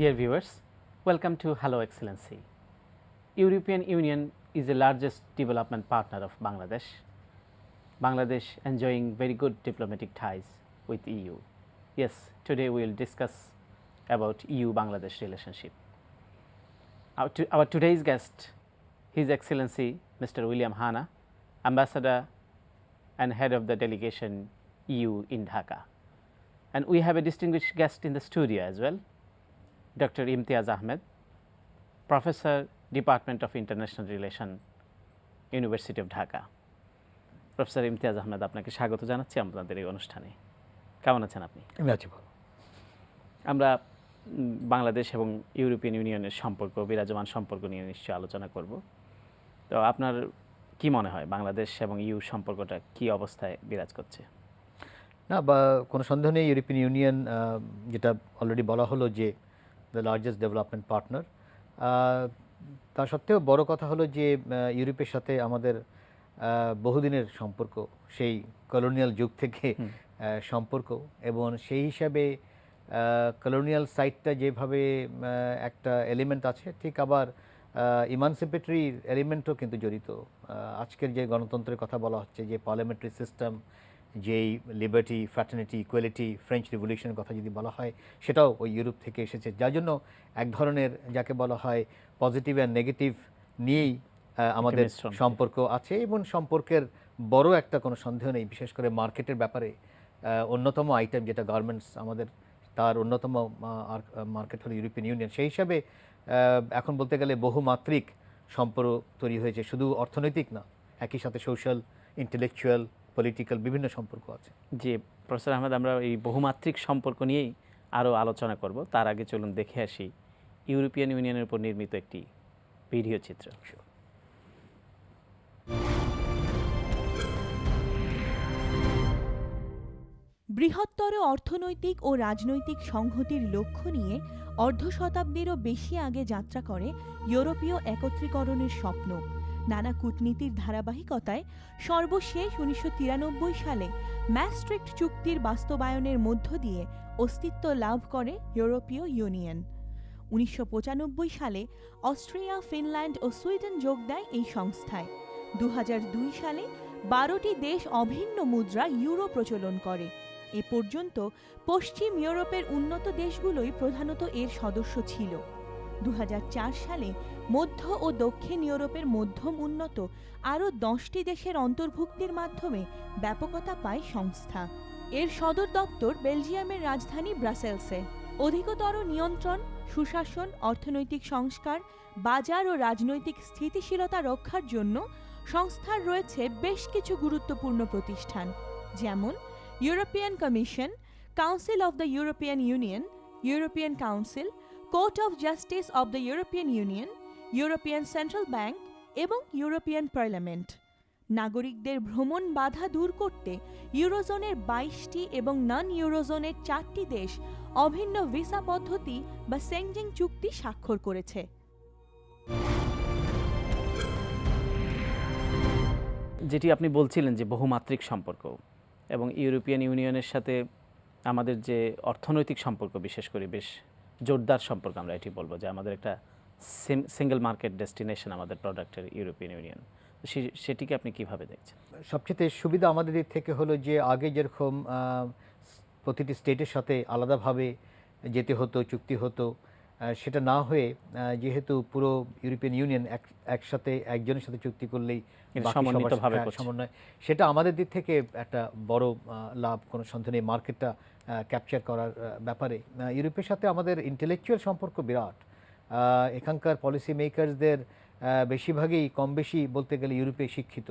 Dear viewers, welcome to Hello Excellency. European Union is the largest development partner of Bangladesh. Bangladesh enjoying very good diplomatic ties with EU. Yes, today we will discuss about EU-Bangladesh relationship. Our today's guest, His Excellency Mr. William Hanna, Ambassador and Head of the Delegation EU in Dhaka. And we have a distinguished guest in the studio as well, Dr. Imtiaz Ahmed, Professor, Department of International Relations, University of Dhaka. Professor Imtiaz Ahmed, আপনাকে স্বাগত জানাচ্ছি আমাদের এই অনুষ্ঠানে। কেমন আছেন আপনি? আমি আছি ভালো। আমরা বাংলাদেশ এবং ইউরোপিয়ান ইউনিয়নের সম্পর্ক, বিরাজমান সম্পর্ক নিয়ে নিশ্চয়ই আলোচনা করব। তো আপনার কি মনে হয় বাংলাদেশ এবং ইউ সম্পর্কটা কি অবস্থায় বিরাজ করছে? না, বা কোনো সন্দেহ নেই, ইউরোপিয়ান ইউনিয়ন যেটা অলরেডি বলা হলো যে দ্য লার্জেস্ট ডেভেলপমেন্ট পার্টনার, তা সত্ত্বেও বড় কথা হলো যে ইউরোপের সাথে আমাদের বহুদিনের সম্পর্ক, সেই কলোনিয়াল যুগ থেকে সম্পর্ক, এবং সেই হিসাবে কলোনিয়াল সাইটটা যেভাবে একটা এলিমেন্ট আছে, ঠিক আবার ইমানসিপেটরি এলিমেন্টও কিন্তু জড়িত। আজকের যে গণতন্ত্রের কথা বলা হচ্ছে, যে পার্লামেন্টারি সিস্টেম, যেই লিবার্টি, ফ্র্যাটার্নিটি, ইকুয়ালিটি, ফ্রেঞ্চ রিভলিউশনের কথা যদি বলা হয়, সেটাও ওই ইউরোপ থেকে এসেছে। যার জন্য এক ধরনের যাকে বলা হয় পজিটিভ অ্যান্ড নেগেটিভ নিয়েই আমাদের সম্পর্ক আছে, এবং সম্পর্কের বড় একটা কোনো সন্দেহ নেই। বিশেষ করে মার্কেটের ব্যাপারে অন্যতম আইটেম যেটা গার্মেন্টস, আমাদের তার অন্যতম মার্কেট হলো ইউরোপিয়ান ইউনিয়ন। সেই হিসাবে এখন বলতে গেলে বহুমাত্রিক সম্পর্ক তৈরি হয়েছে, শুধু অর্থনৈতিক না, একই সাথে সোশ্যাল, ইন্টেলেকচুয়াল, পলিটিক্যাল বিভিন্ন সম্পর্ক আছে। জি প্রফেসর আহমেদ, আমরা এই বহুমাত্রিক সম্পর্ক নিয়েই আরও আলোচনা করব। তার আগে চলুন দেখে আসি ইউরোপিয়ান ইউনিয়নের উপর নির্মিত একটি ভিডিও চিত্র। বৃহত্তর অর্থনৈতিক ও রাজনৈতিক সংহতির লক্ষ্য নিয়ে অর্ধ শতাব্দীরও বেশি আগে যাত্রা করে ইউরোপীয় একত্রীকরণের স্বপ্ন। নানা কূটনীতির ধারাবাহিকতায় সর্বশেষ 1993 সালে ম্যাস্ট্রিক্ট চুক্তির বাস্তবায়নের মধ্য দিয়ে অস্তিত্ব লাভ করে ইউরোপীয় ইউনিয়ন। 1995 সালে অস্ট্রিয়া, ফিনল্যান্ড ও সুইডেন যোগ দেয় এই সংস্থায়। 2002 সালে 12টি দেশ অভিন্ন মুদ্রা ইউরো প্রচলন করে। এ পর্যন্ত পশ্চিম ইউরোপের উন্নত দেশগুলোই প্রধানত এর সদস্য ছিল। 2004 সালে মধ্য ও দক্ষিণ ইউরোপের মধ্যম উন্নত আরও 10টি দেশের অন্তর্ভুক্তির মাধ্যমে ব্যাপকতা পায় সংস্থা। এর সদর দপ্তর বেলজিয়ামের রাজধানী ব্রাসেলসে। অধিকতর নিয়ন্ত্রণ, সুশাসন, অর্থনৈতিক সংস্কার, বাজার ও রাজনৈতিক স্থিতিশীলতা রক্ষার জন্য সংস্থার রয়েছে বেশ কিছু গুরুত্বপূর্ণ প্রতিষ্ঠান, যেমন European commission, council of the European union, European council, court of justice of the European union, European central bank এবং ইউরোপিয়ান পার্লামেন্ট। নাগরিকদের ভ্রমণ বাধা দূর করতে ইউরোজোনের 22টি এবং নন ইউরোজোনের 4টি দেশ অভিন্ন ভিসা পদ্ধতি বা সেনজেন চুক্তি স্বাক্ষর করেছে। যেটি আপনি বলছিলেন যে বহুমাত্রিক সম্পর্ক, এবং ইউরোপিয়ান ইউনিয়নের সাথে আমাদের যে অর্থনৈতিক সম্পর্ক, বিশেষ করে বেশ জোরদার সম্পর্ক, আমরা এটি বলবো যে আমাদের একটা সিঙ্গেল মার্কেট ডেস্টিনেশন আমাদের প্রোডাক্টের ইউরোপিয়ান ইউনিয়ন। সেটিকে আপনি কিভাবে দেখছেন? সবচেয়ে সুবিধা আমাদের দিক থেকে হলো যে আগে যেরকম প্রতিটি স্টেটের সাথে আলাদাভাবে যেতে হতো, চুক্তি হতো, সেটা না হয়ে যেহেতু পুরো ইউরোপিয়ান ইউনিয়ন একসাথে একজনের সাথে চুক্তি করলেই সমন্বয়, সেটা আমাদের দিক থেকে একটা বড় লাভ, কোনো সন্দেহ নেই। মার্কেটটা ক্যাপচার করার ব্যাপারে ইউরোপের সাথে আমাদের ইন্টেলেকচুয়াল সম্পর্ক বিরাট। এখানকার পলিসি মেকারসদের বেশিরভাগই কম বেশি বলতে গেলে ইউরোপে শিক্ষিত।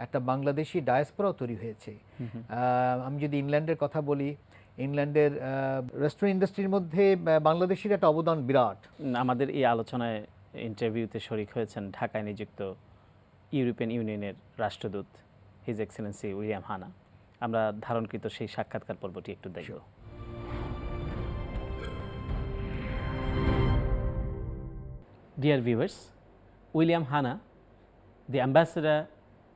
একটা বাংলাদেশি ডায়াসপোরাও তৈরি হয়েছে। আমি যদি ইংল্যান্ডের কথা বলি, ইংল্যান্ডের রেস্টুরেন্ট ইন্ডাস্ট্রির মধ্যে বাংলাদেশের একটা অবদান বিরাট। আমাদের এই আলোচনায় ইন্টারভিউতে শরিক হয়েছেন ঢাকায় নিযুক্ত ইউরোপিয়ান ইউনিয়নের রাষ্ট্রদূত হিজ এক্সেলেন্সি উইলিয়াম হানা। আমরা ধারণকৃত সেই সাক্ষাৎকার পর্বটি একটু দেখব। Dear viewers, William Hanna, the ambassador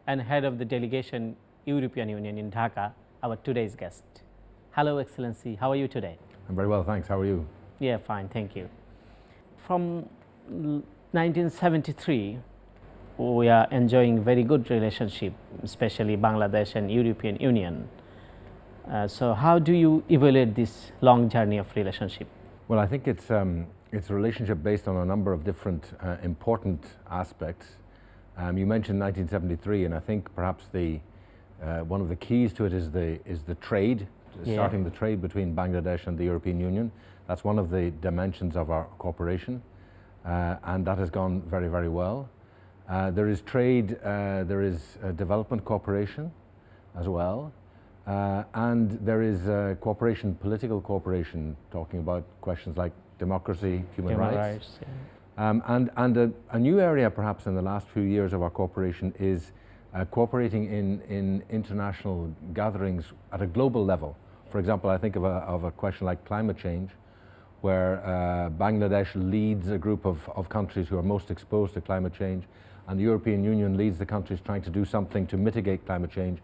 and head of the delegation European Union in Dhaka, our today's guest. Hello, Excellency. How are you today? I'm very well, thanks. How are you? Yeah, fine. Thank you. from 1973, we are enjoying very good relationship, especially Bangladesh and European Union. So how do you evaluate this long journey of relationship? Well, I think it's a relationship based on a number of different important aspects. You mentioned 1973, and I think perhaps one of the keys to it is the trade, starting the trade between Bangladesh and the European Union. That's one of the dimensions of our cooperation, and that has gone very, very well. There is trade, there is development cooperation as well, and there is cooperation, political cooperation, talking about questions like democracy, human rights. And a new area perhaps in the last few years of our cooperation is cooperating in international gatherings at a global level. For example, I think of a question like climate change, where Bangladesh leads a group of countries who are most exposed to climate change, and the European Union leads the countries trying to do something to mitigate climate change,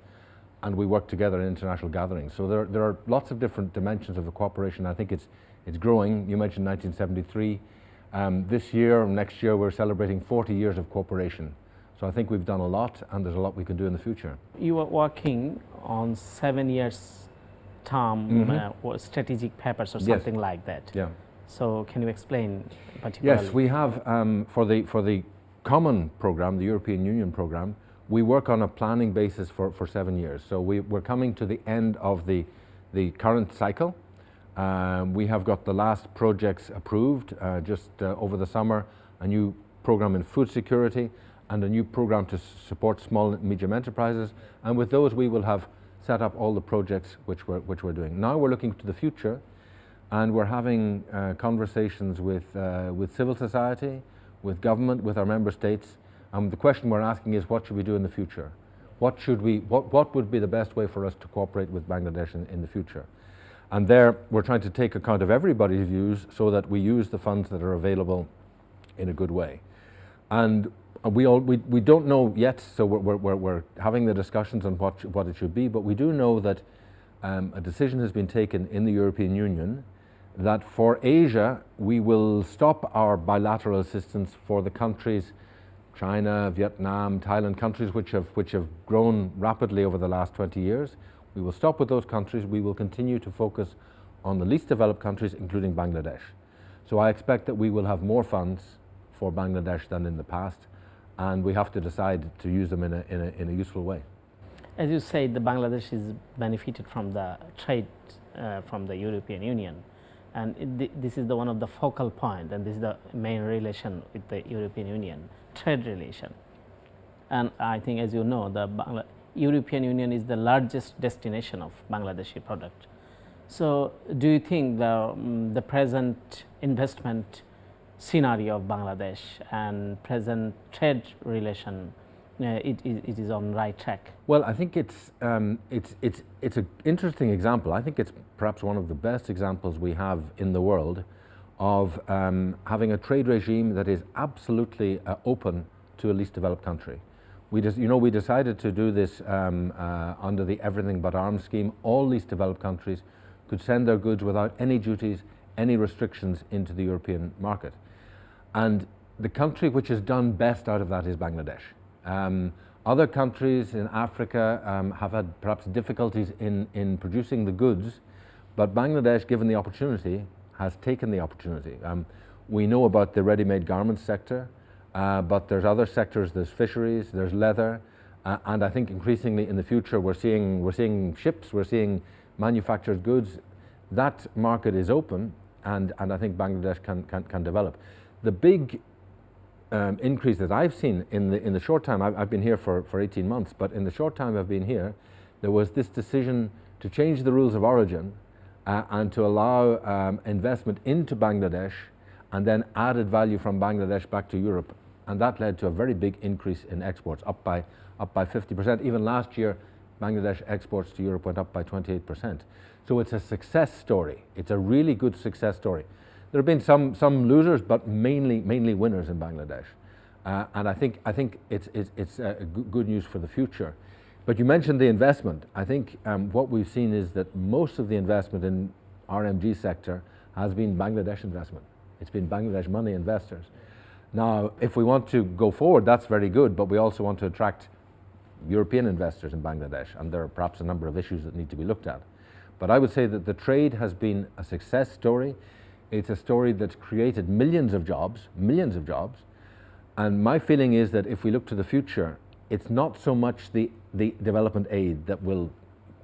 and we work together in international gatherings. So there are lots of different dimensions of the cooperation. I think it's growing. You mentioned 1973. This year, next year, we're celebrating 40 years of cooperation. So I think we've done a lot, and there's a lot we can do in the future. You are working on 7 years term or strategic papers or something like that. Yeah. So can you explain particularly? Yes, we have for the common program, the European Union program, we work on a planning basis for 7 years. So we're coming to the end of the current cycle. We have got the last projects approved just over the summer, a new program in food security and a new program to support small and medium enterprises. And with those we will have set up all the projects which we're doing. Now we're looking to the future, and we're having conversations with civil society, with government, with our member states. The question we're asking is, what should we do in the future? What would be the best way for us to cooperate with Bangladesh in the future? And there we're trying to take account of everybody's views so that we use the funds that are available in a good way. And we don't know yet, so we're having the discussions on what it should be, but we do know that a decision has been taken in the European Union that for Asia we will stop our bilateral assistance for the countries, China, Vietnam, Thailand, countries which have grown rapidly over the last 20 years. We will stop with those countries. We will continue to focus on the least developed countries, including Bangladesh. So I expect that we will have more funds for Bangladesh than in the past, and we have to decide to use them in a useful way. As you say, the Bangladesh is benefited from the trade from the European Union, and this is one of the focal point, and this is the main relation with the European Union, trade relation. And I think, as you know, the European Union is the largest destination of Bangladeshi product. So do you think the present investment scenario of Bangladesh and present trade relation it is on right track? Well, I think it's an interesting example. I think it's perhaps one of the best examples we have in the world of having a trade regime that is absolutely open to a least developed country. We decided to do this under the Everything But Arms scheme. All least developed countries could send their goods without any duties, any restrictions into the European market. And the country which has done best out of that is Bangladesh. Other countries in Africa have had perhaps difficulties in producing the goods, but Bangladesh, given the opportunity, has taken the opportunity. We know about the ready-made garment sector, but there's other sectors. There's fisheries, there's leather, and I think increasingly in the future we're seeing ships, we're seeing manufactured goods. That market is open, and I think Bangladesh can develop. The big increase that I've seen in the short time, I've been here for 18 months, but in the short time I've been here, there was this decision to change the rules of origin and to allow investment into Bangladesh and then added value from Bangladesh back to Europe. And that led to a very big increase in exports, up by 50%. Even last year, Bangladesh exports to Europe went up by 28%. So it's a success story. It's a really good success story. There have been some losers, but mainly winners in Bangladesh. And I think it's good news for the future. But you mentioned the investment. I think what we've seen is that most of the investment in RMG sector has been Bangladesh investment. It's been Bangladesh money investors. Now, if we want to go forward, that's very good, but we also want to attract European investors in Bangladesh, and there are perhaps a number of issues that need to be looked at. But I would say that the trade has been a success story. It's a story that's created millions of jobs, and my feeling is that if we look to the future, it's not so much the development aid that will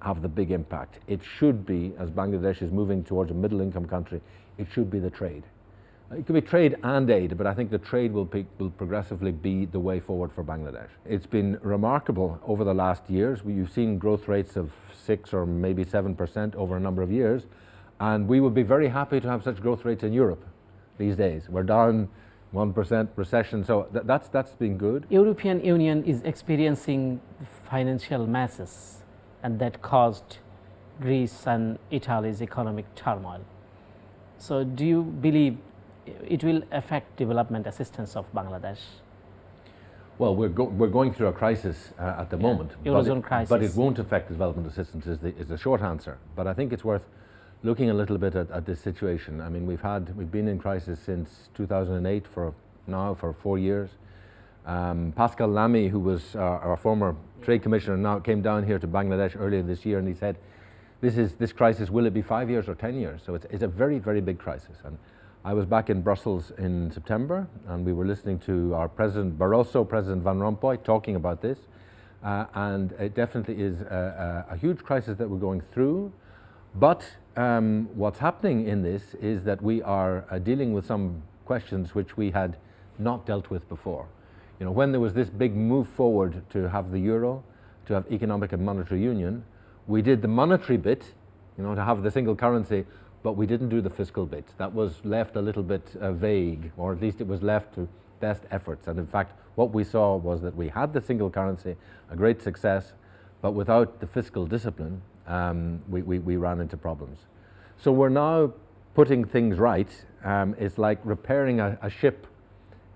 have the big impact. It should be, as Bangladesh is moving towards a middle income country, it should be the trade. It could be trade and aid, but I think the trade will progressively be the way forward for Bangladesh. It's been remarkable over the last years. You've seen growth rates of 6 or maybe 7% over a number of years, and we would be very happy to have such growth rates in Europe these days. We're down 1% recession, so that's been good. European Union is experiencing financial masses, and that caused Greece and Italy's economic turmoil. So do you believe it will affect development assistance of Bangladesh? Well, we're going through a crisis at the moment, Eurozone crisis. But it won't affect development assistance is the short answer. But I think it's worth looking a little bit at this situation. I mean, we've been in crisis since 2008 for 4 years. Pascal Lamy, who was our former trade commissioner, now came down here to Bangladesh earlier this year, and he said, this crisis, will it be 5 years or 10 years? So it's a very, very big crisis. And I was back in Brussels in September, and we were listening to our President Barroso, President Van Rompuy, talking about this. And it definitely is a huge crisis that we're going through. But what's happening in this is that we are dealing with some questions which we had not dealt with before. You know, when there was this big move forward to have the euro, to have economic and monetary union, we did the monetary bit, you know, to have the single currency, but we didn't do the fiscal bit. That was left a little bit vague, or at least it was left to best efforts. And in fact, what we saw was that we had the single currency, a great success, but without the fiscal discipline, we ran into problems. So we're now putting things right. It's like repairing a ship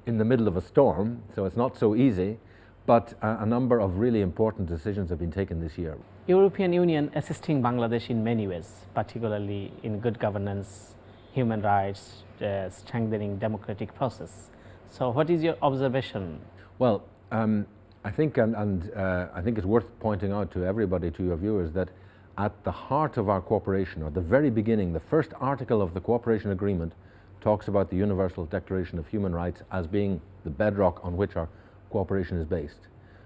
in the middle of a storm, so it's not so easy, but a number of really important decisions have been taken this year. European Union assisting Bangladesh in many ways, particularly in good governance, human rights, strengthening democratic process. So what is your observation? Well, I think I think it's worth pointing out to everybody, to your viewers, that at the heart of our cooperation, or at the very beginning, the first article of the cooperation agreement talks about the Universal Declaration of Human Rights as being the bedrock on which our cooperation is based.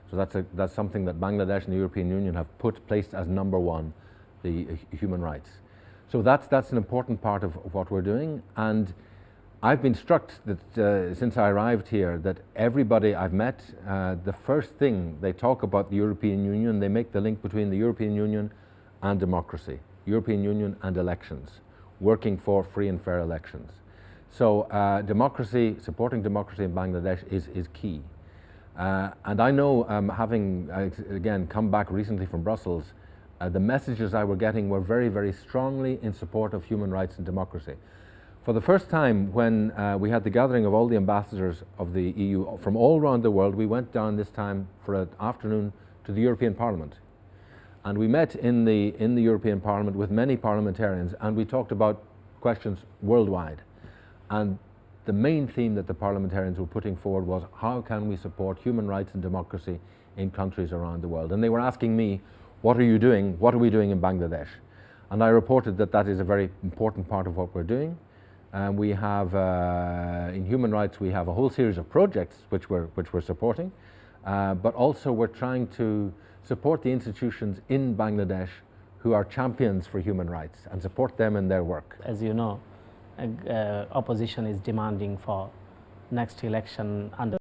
So that's something that Bangladesh and the European Union have placed as number one, the human rights. So that's an important part of what we're doing. And I've been struck that since I arrived here, that everybody I've met, the first thing they talk about the European Union, they make the link between the European Union and democracy, European Union and elections, working for free and fair elections. So democracy, supporting democracy in Bangladesh is key. And I know, having again come back recently from Brussels, the messages I were getting were very, very strongly in support of human rights and democracy. For the first time, when we had the gathering of all the ambassadors of the EU from all around the world, we went down this time for an afternoon to the European Parliament. And we met in the European Parliament with many parliamentarians, and we talked about questions worldwide. And the main theme that the parliamentarians were putting forward was, how can we support human rights and democracy in countries around the world? And they were asking me, what are you doing? What are we doing in Bangladesh? And I reported that that is a very important part of what we're doing. We have, in human rights, we have a whole series of projects which we're supporting, but also we're trying to support the institutions in Bangladesh who are champions for human rights and support them in their work. As you know, opposition is demanding for next election under